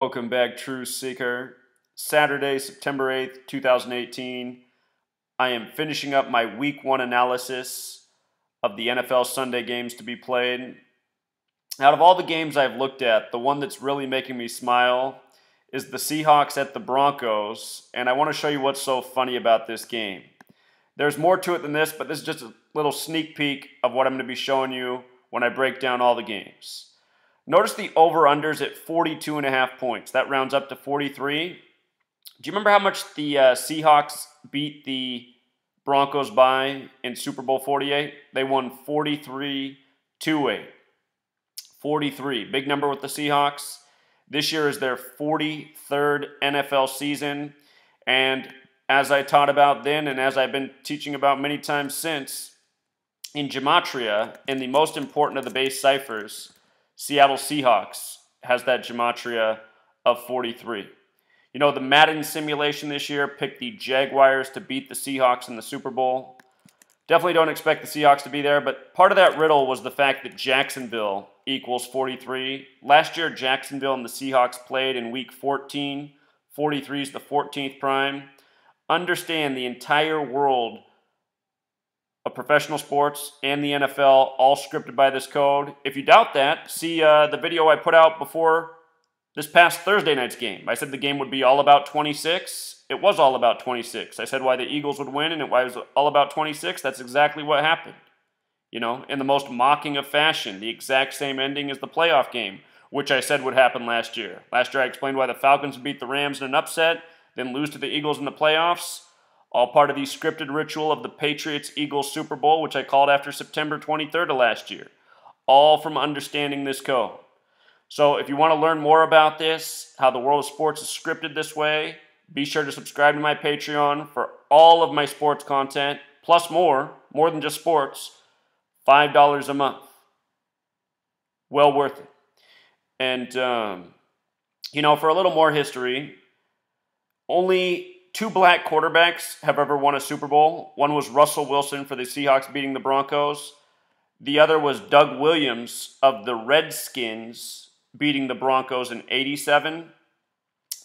Welcome back, True Seeker. Saturday, September 8th, 2018. I am finishing up my Week 1 analysis of the NFL Sunday games to be played. Out of all the games I've looked at, the one that's really making me smile is the Seahawks at the Broncos, and I want to show you what's so funny about this game. There's more to it than this, but this is just a little sneak peek of what I'm going to be showing you when I break down all the games. Notice the over-unders at 42.5 points. That rounds up to 43. Do you remember how much the Seahawks beat the Broncos by in Super Bowl 48? They won 43-8. 43. Big number with the Seahawks. This year is their 43rd NFL season. And as I taught about then and as I've been teaching about many times since, in Gematria, in the most important of the base ciphers, Seattle Seahawks has that Gematria of 43. You know, the Madden simulation this year picked the Jaguars to beat the Seahawks in the Super Bowl. Definitely don't expect the Seahawks to be there, but part of that riddle was the fact that Jacksonville equals 43. Last year, Jacksonville and the Seahawks played in Week 14. 43 is the 14th prime. Understand the entire world of professional sports and the NFL, all scripted by this code. If you doubt that, see the video I put out before this past Thursday night's game. I said the game would be all about 26. It was all about 26. I said why the Eagles would win, and it was all about 26. That's exactly what happened. You know, in the most mocking of fashion, the exact same ending as the playoff game, which I said would happen last year. Last year I explained why the Falcons would beat the Rams in an upset, then lose to the Eagles in the playoffs. All part of the scripted ritual of the Patriots-Eagles Super Bowl, which I called after September 23rd of last year. All from understanding this code. So if you want to learn more about this, how the world of sports is scripted this way, be sure to subscribe to my Patreon for all of my sports content, plus more than just sports, $5 a month. Well worth it. And, you know, for a little more history, only 2 black quarterbacks have ever won a Super Bowl. One was Russell Wilson for the Seahawks beating the Broncos. The other was Doug Williams of the Redskins beating the Broncos in 87.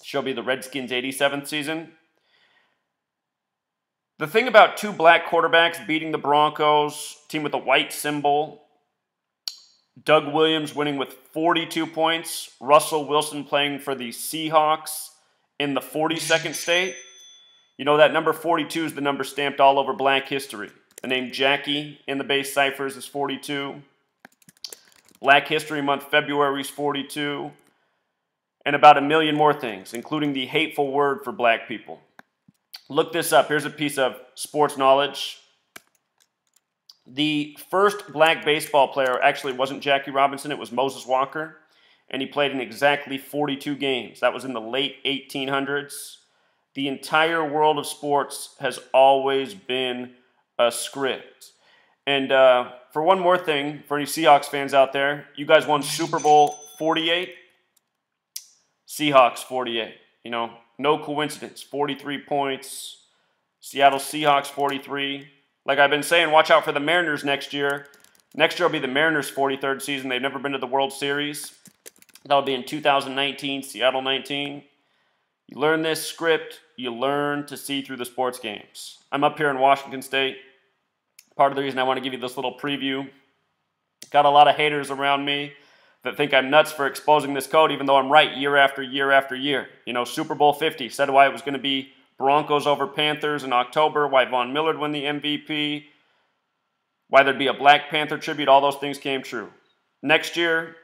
She'll be the Redskins' 87th season. The thing about 2 black quarterbacks beating the Broncos, team with a white symbol, Doug Williams winning with 42 points, Russell Wilson playing for the Seahawks in the 42nd state. You know that number 42 is the number stamped all over black history. The name Jackie in the base ciphers is 42. Black History Month February is 42. And about a million more things, including the hateful word for black people. Look this up. Here's a piece of sports knowledge. The first black baseball player actually wasn't Jackie Robinson, it was Moses Walker. And he played in exactly 42 games. That was in the late 1800s. The entire world of sports has always been a script. And for one more thing, for any Seahawks fans out there, you guys won Super Bowl 48. Seahawks 48. You know, no coincidence. 43 points. Seattle Seahawks 43. Like I've been saying, watch out for the Mariners next year. Next year will be the Mariners' 43rd season. They've never been to the World Series. That'll be in 2019, Seattle 19. You learn this script, you learn to see through the sports games. I'm up here in Washington State. Part of the reason I want to give you this little preview. Got a lot of haters around me that think I'm nuts for exposing this code, even though I'm right year after year after year. You know, Super Bowl 50 said why it was going to be Broncos over Panthers in October, why Von Miller would win the MVP, why there'd be a Black Panther tribute, all those things came true. Next year,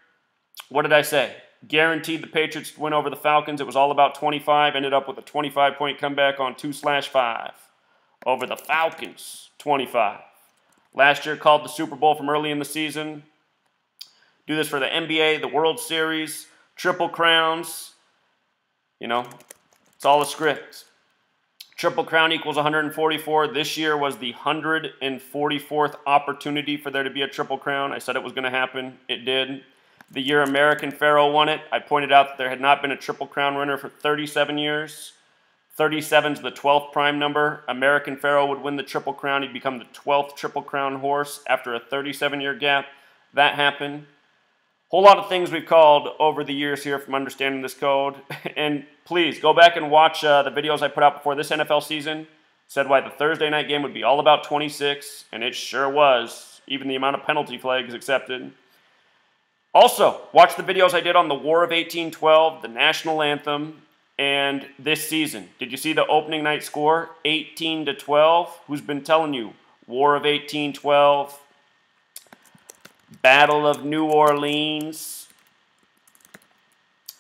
what did I say? Guaranteed the Patriots to win over the Falcons. It was all about 25. Ended up with a 25-point comeback on 2/5 over the Falcons, 25. Last year called the Super Bowl from early in the season. Do this for the NBA, the World Series, Triple Crowns. You know, it's all a script. Triple Crown equals 144. This year was the 144th opportunity for there to be a Triple Crown. I said it was going to happen. It did. The year American Pharaoh won it, I pointed out that there had not been a Triple Crown winner for 37 years. 37 is the 12th prime number. American Pharaoh would win the Triple Crown. He'd become the 12th Triple Crown horse after a 37-year gap. That happened. Whole lot of things we've called over the years here from understanding this code. And please go back and watch the videos I put out before this NFL season. Said why the Thursday night game would be all about 26, and it sure was. Even the amount of penalty flags accepted. Also, watch the videos I did on the War of 1812, the national anthem, and this season. Did you see the opening night score? 18-12. Who's been telling you? War of 1812. Battle of New Orleans.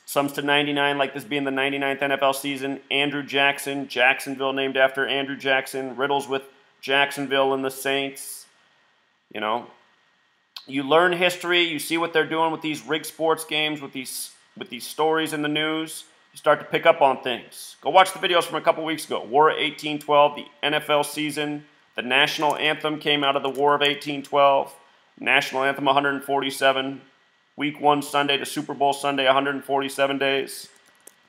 Sums to 99, like this being the 99th NFL season. Andrew Jackson, Jacksonville named after Andrew Jackson. Riddles with Jacksonville and the Saints. You know, you learn history. You see what they're doing with these rigged sports games, with these stories in the news. You start to pick up on things. Go watch the videos from a couple weeks ago. War of 1812, the NFL season. The national anthem came out of the War of 1812. National anthem 147. Week 1 Sunday to Super Bowl Sunday, 147 days.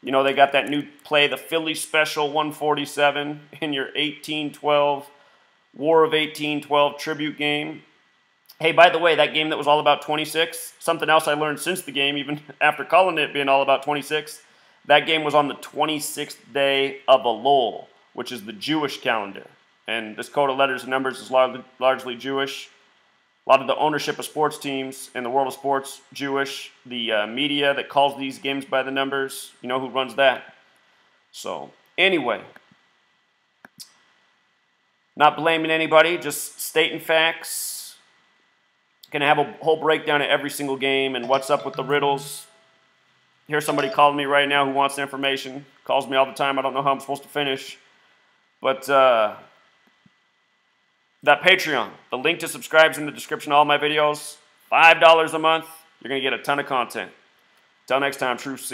You know, they got that new play, the Philly Special 147, in your 1812 War of 1812 tribute game. Hey, by the way, that game that was all about 26, something else I learned since the game, even after calling it being all about 26, that game was on the 26th day of Elul, which is the Jewish calendar. And this code of letters and numbers is largely Jewish. A lot of the ownership of sports teams in the world of sports, Jewish. The media that calls these games by the numbers, you know who runs that. So, anyway. Not blaming anybody, just stating facts. Going to have a whole breakdown of every single game and what's up with the riddles. Here's somebody calling me right now who wants the information. Calls me all the time. I don't know how I'm supposed to finish. But, that Patreon, the link to subscribe is in the description of all my videos. $5 a month, you're going to get a ton of content. Until next time, true seekers.